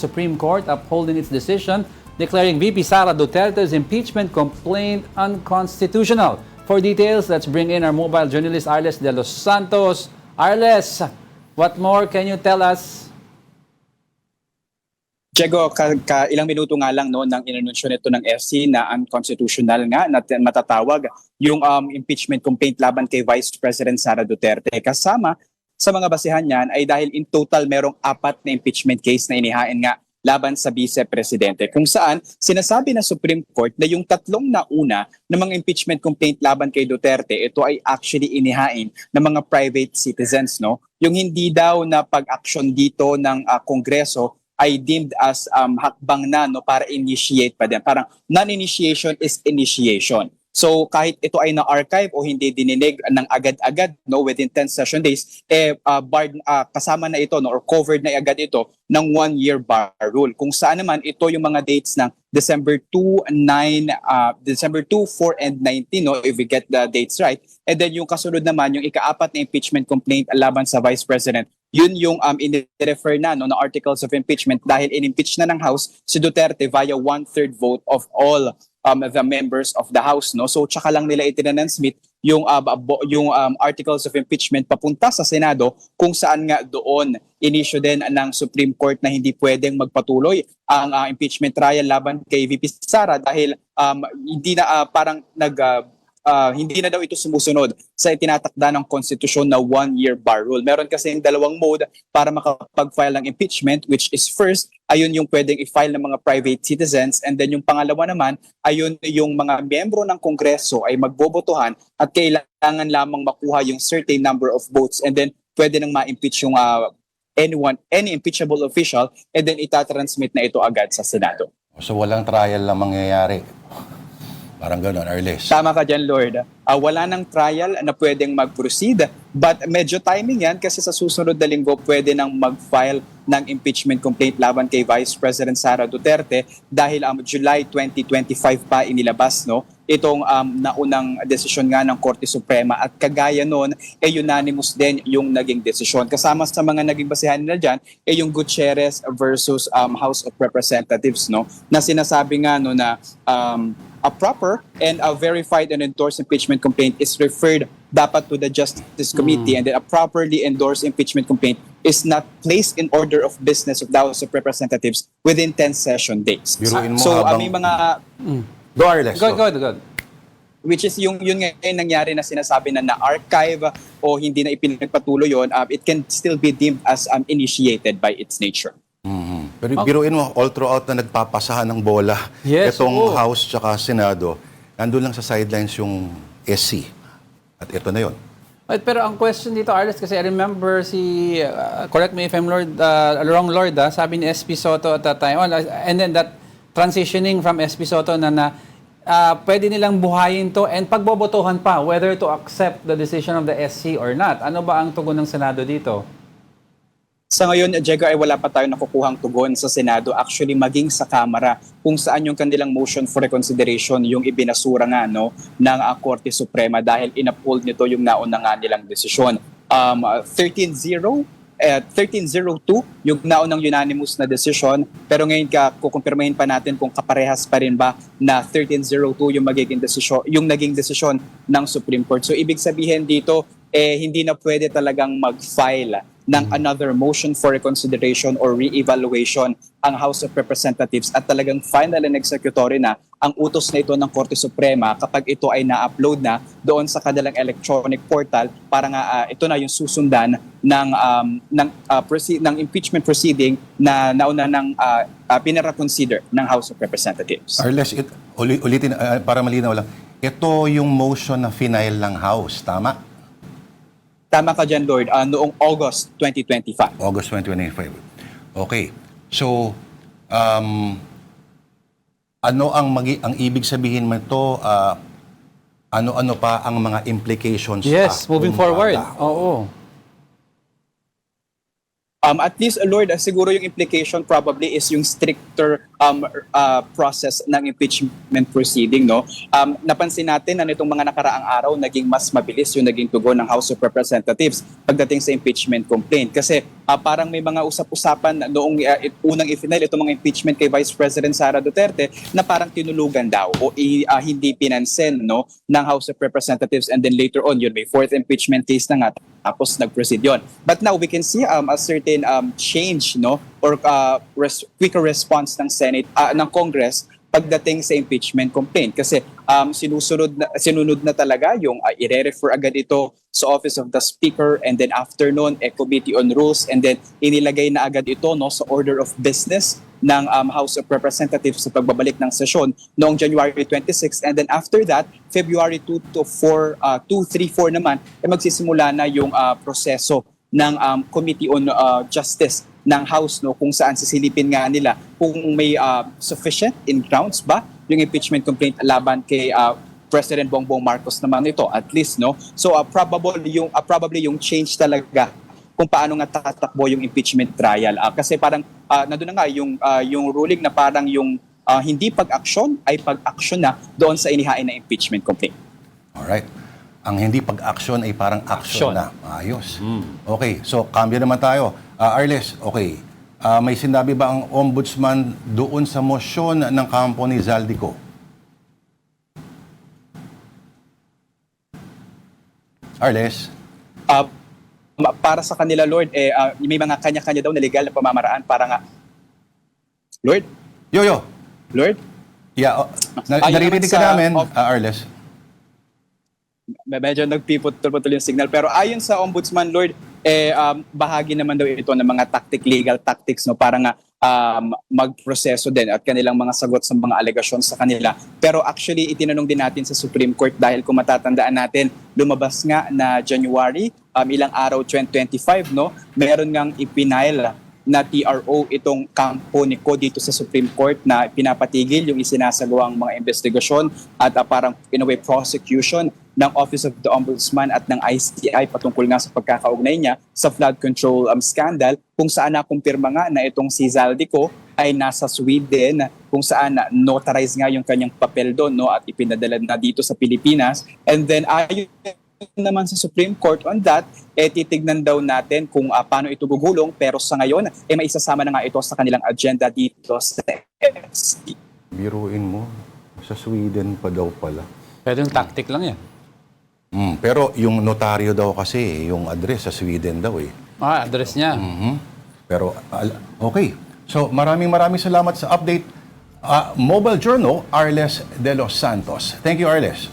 Supreme Court upholding its decision declaring VP Sara Duterte's impeachment complaint unconstitutional. For details, let's bring in our mobile journalist Arles de los Santos. Arles, what more can you tell us? Diego, ilang minuto nga lang no, nang inanunsyo nito ng FC na unconstitutional nga na matatawag yung impeachment complaint laban kay Vice President Sara Duterte. Kasama sa mga basihan niyan ay dahil in total merong 4 na impeachment case na inihain nga laban sa Vice Presidente. Kung saan sinasabi ng Supreme Court na yung 3 nauna na mga impeachment complaint laban kay Duterte, ito ay actually inihain ng mga private citizens. No? Yung hindi daw na pag-action dito ng Kongreso ay deemed as hakbang na no, para initiate pa din. Parang non-initiation is initiation. So kahit ito ay na-archive o hindi dininig ng agad-agad no, within 10 session days, kasama na ito no, or covered na agad ito ng 1-year bar rule. Kung saan naman ito yung mga dates ng December 2, 4, and 19, no, if we get the dates right. And then yung kasunod naman, yung ika-4 na impeachment complaint laban sa Vice President, yun yung in-refer na no, na articles of impeachment dahil in-impeach na ng House si Duterte via 1/3 vote of all the members of the House. No? So tsaka lang nila itinanensmit yung articles of impeachment papunta sa Senado kung saan nga doon inisyu din ng Supreme Court na hindi pwedeng magpatuloy ang impeachment trial laban kay VP Sara dahil hindi na hindi na daw ito sumusunod sa itinatakda ng konstitusyon na 1-year bar rule. Meron kasi yung 2 mode para makapag-file ng impeachment, which is first, ayun yung pwedeng i-file ng mga private citizens, and then yung pangalawa naman, ayun yung mga miyembro ng Kongreso ay magbobotohan at kailangan lamang makuha yung certain number of votes, and then pwede nang ma-impeach yung any impeachable official, and then itatransmit na ito agad sa Senado. So walang trial lang mangyayari. Parang gano'n, Arles. Tama ka dyan, Lord. Wala nang trial na pwedeng mag-proceed, but medyo timing yan kasi sa susunod na linggo pwede nang mag-file ng impeachment complaint laban kay Vice President Sara Duterte dahil July 2025 pa inilabas no, itong naunang desisyon nga ng Korte Suprema at kagaya noon unanimous din yung naging desisyon. Kasama sa mga naging basehan nila dyan yung Gutierrez versus House of Representatives no, na sinasabi nga no, na a proper and a verified and endorsed impeachment complaint is referred dapat to the Justice Committee and then a properly endorsed impeachment complaint is not placed in order of business of the House of Representatives within 10 session days. So may mga Go, Arles. Go. which is yun ngayon nangyari na sinasabi na na-archive o hindi na ipinagpatuloy yun, it can still be deemed as initiated by its nature. Pero biruin mo, all throughout na nagpapasahan ng bola, itong House tsaka Senado, nandun lang sa sidelines yung SC. At ito na yun. Pero ang question dito, Arles, kasi I remember correct me if I'm wrong, Lord, sabi ni SP Soto at that time, and then that transitioning from SP Soto na pwede nilang buhayin to and pagbobotohan pa whether to accept the decision of the SC or not. Ano ba ang tugon ng Senado dito? Sa ngayon, Diego, ay wala pa tayo nakukuhang tugon sa Senado, actually maging sa Kamara, kung saan yung kanilang motion for reconsideration yung ibinasura nga no, ng Korte Suprema dahil in-uphold nito yung nauna nga nilang desisyon. 13-0, 1302 yung naunang unanimous na desisyon, pero ngayon kukumpirmahin pa natin kung kaparehas pa rin ba na 1302 yung naging desisyon ng Supreme Court. So ibig sabihin dito, hindi na pwede talagang mag-file ng another motion for reconsideration or re-evaluation ang House of Representatives at talagang final and executory na ang utos na ito ng Korte Suprema kapag ito ay na-upload na doon sa kanilang electronic portal para nga ito na yung susundan ng impeachment proceeding na nauna ng pinara-consider ng House of Representatives. Arles, ulitin para malinaw lang, ito yung motion na final ng House, tama? Tama ka dyan, Lord, noong August 2025. August 2025. Okay. So, ano ang ibig sabihin mo ito? Ano-ano pa ang mga implications? Yes, moving forward. Oo. At least, Lord, siguro yung implication probably is yung stricter process ng impeachment proceeding, no? Napansin natin na nitong mga nakaraang araw, naging mas mabilis yung naging tugon ng House of Representatives pagdating sa impeachment complaint. Kasi parang may mga usap-usapan noong unang i-final itong mga impeachment kay Vice President Sara Duterte na parang tinulugan daw o hindi pinansin, no, ng House of Representatives, and then later on, yun, may fourth impeachment case na nga, tapos nag-proceed yun. But now we can see a certain change, no, or quicker response ng Senate, ng Congress pagdating sa impeachment complaint, kasi sinunod na talaga yung i-refer agad ito sa Office of the Speaker, and then after noon, Committee on Rules, and then inilagay na agad ito, no, sa order of business ng House of Representatives sa pagbabalik ng sesyon noong January 26, and then after that, February 2 to 4, 2, 3, 4 naman, magsisimula na yung proseso ng Committee on Justice ng House, no, kung saan sisilipin nga nila kung may sufficient in grounds ba yung impeachment complaint laban kay President Bongbong Marcos naman ito, at least, no. So probably yung change talaga kung paano nga tatakbo yung impeachment trial, kasi parang nandun na nga yung ruling na parang yung hindi pag-aksyon ay pag-aksyon na doon sa inihain na impeachment complaint. Alright. Ang hindi pag-action ay parang action na. Ayos. Okay, so cambio naman tayo. Arles, okay. May sinabi ba ang ombudsman doon sa motion ng kampo ni Zaldico? Arles? Para sa kanila, Lord, may mga kanya-kanya daw na legal na pamamaraan para nga... Lord? Yo! Lord? Yeah, naririnig ka namin, Arles. Medyo nagpiputol-putol yung signal. Pero ayon sa Ombudsman, Lord, bahagi naman daw ito ng mga legal tactics, no, para nga magproseso din at kanilang mga sagot sa mga alegasyon sa kanila. Pero actually, itinanong din natin sa Supreme Court dahil kung matatandaan natin, lumabas nga na January, ilang araw, 2025, no, meron ngang ipinail na TRO itong kampo ni Ko dito sa Supreme Court na pinapatigil yung isinasagawang mga investigasyon at parang in a way prosecution ng Office of the Ombudsman at ng ICI patungkol nga sa pagkakaugnay niya sa flood control scandal, kung saan nakumpirma nga na itong si Zaldico ay nasa Sweden, kung saan notarize nga yung kanyang papel doon, no, at ipinadala na dito sa Pilipinas. And then ayon naman sa Supreme Court on that, titignan daw natin kung paano ito gugulong, pero sa ngayon, maisasama na nga ito sa kanilang agenda dito sa FC. Biruin mo, sa Sweden pa daw pala. Pero yung tactic lang yan. Pero yung notaryo daw kasi, yung address sa Sweden daw eh. Address niya. Pero, okay. So, maraming salamat sa update. Mobile Journal, Arles de los Santos. Thank you, Arles.